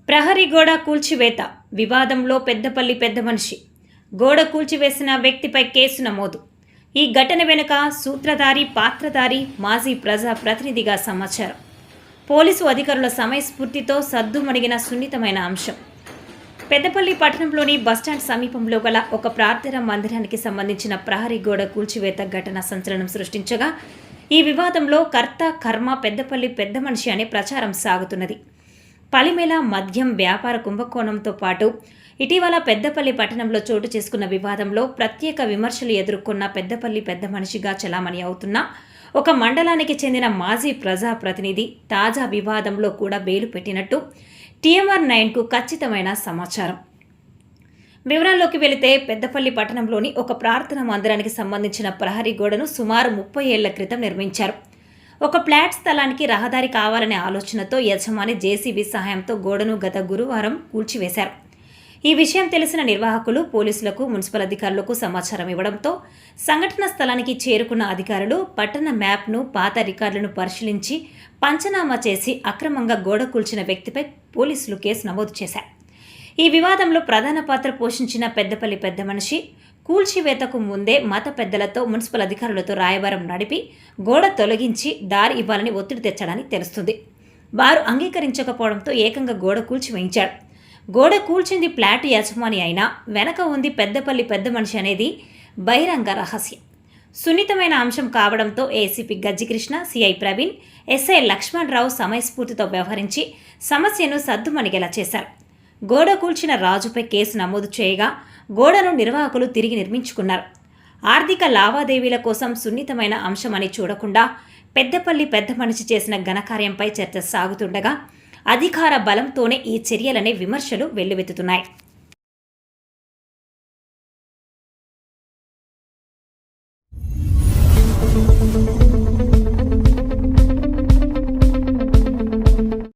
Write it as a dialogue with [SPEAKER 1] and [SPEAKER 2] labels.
[SPEAKER 1] ప్రహరీ గోడ కూల్చివేత వివాదంలో పెద్దపల్లి పెద్ద మనిషి గోడ కూల్చివేసిన వ్యక్తిపై కేసు నమోదు. ఈ ఘటన వెనుక సూత్రధారి పాత్రధారి మాజీ ప్రజా ప్రతినిధిగా సమాచారం. పోలీసు అధికారుల సమయస్ఫూర్తితో సద్దుమణిగిన సున్నితమైన అంశం. పెద్దపల్లి పట్టణంలోని బస్టాండ్ సమీపంలో గల ఒక ప్రార్థనా మందిరానికి సంబంధించిన ప్రహరీ గోడ కూల్చివేత ఘటన సంచలనం సృష్టించగా, ఈ వివాదంలో కర్త కర్మ పెద్దపల్లి పెద్ద మనిషి అనే ప్రచారం సాగుతున్నది. పలిమేల మద్యం వ్యాపార కుంభకోణంతో పాటు ఇటీవల పెద్దపల్లి పట్టణంలో చోటు చేసుకున్న వివాదంలో ప్రత్యేక విమర్శలు ఎదుర్కొన్న పెద్దపల్లి పెద్ద మనిషిగా చలామణి అవుతున్న ఒక మండలానికి చెందిన మాజీ ప్రజాప్రతినిధి తాజా వివాదంలో కూడా వేలు పెట్టినట్టు TMR9కు ఖచ్చితమైన సమాచారం. వివరాల్లోకి వెళితే పెద్దపల్లి పట్టణంలోని ఒక ప్రార్థనా మందిరానికి సంబంధించిన ప్రహరీ గోడను సుమారు 30 ఏళ్ల క్రితం నిర్మించారు. ఒక ఫ్లాట్ స్థలానికి రహదారి కావాలనే ఆలోచనతో యజమాని JCB సహాయంతో గోడను గత గురువారం కూల్చివేశారు. ఈ విషయం తెలిసిన నిర్వాహకులు పోలీసులకు, మున్సిపల్ అధికారులకు సమాచారం ఇవ్వడంతో సంఘటన స్థలానికి చేరుకున్న అధికారులు పట్టణ మ్యాప్ను, పాత రికార్డులను పరిశీలించి పంచనామా చేసి అక్రమంగా గోడ కూల్చిన వ్యక్తిపై పోలీసులు కేసు నమోదు చేశారు. ఈ వివాదంలో ప్రధాన పాత్ర పోషించిన పెద్దపల్లి పెద్ద మనిషి కూల్చివేతకు ముందే మత పెద్దలతో, మున్సిపల్ అధికారులతో రాయబారం నడిపి గోడ తొలగించి దారి ఇవ్వాలని ఒత్తిడి తెచ్చడానికి తెలుస్తుంది. వారు అంగీకరించకపోవడంతో ఏకంగా గోడ కూల్చివేయించాడు. గోడ కూల్చింది ఫ్లాట్ యజమాని అయినా వెనక ఉంది పెద్దపల్లి పెద్ద మనిషి అనేది బహిరంగ రహస్యం. సున్నితమైన అంశం కావడంతో ACP Gajjikrishna, CI Praveen, SI Lakshmanarao సమయస్ఫూర్తితో వ్యవహరించి సమస్యను సద్దుమణిగేలా చేశారు. గోడ కూల్చిన రాజుపై కేసు నమోదు చేయగా గోడను నిర్వాహకులు తిరిగి నిర్మించుకున్నారు. ఆర్థిక లావాదేవీల కోసం సున్నితమైన అంశమని చూడకుండా పెద్దపల్లి పెద్ద మనిషి చేసిన ఘనకార్యంపై చర్చ సాగుతుండగా అధికార బలంతోనే ఈ చర్యలనే విమర్శలు వెల్లువెత్తుతున్నాయి.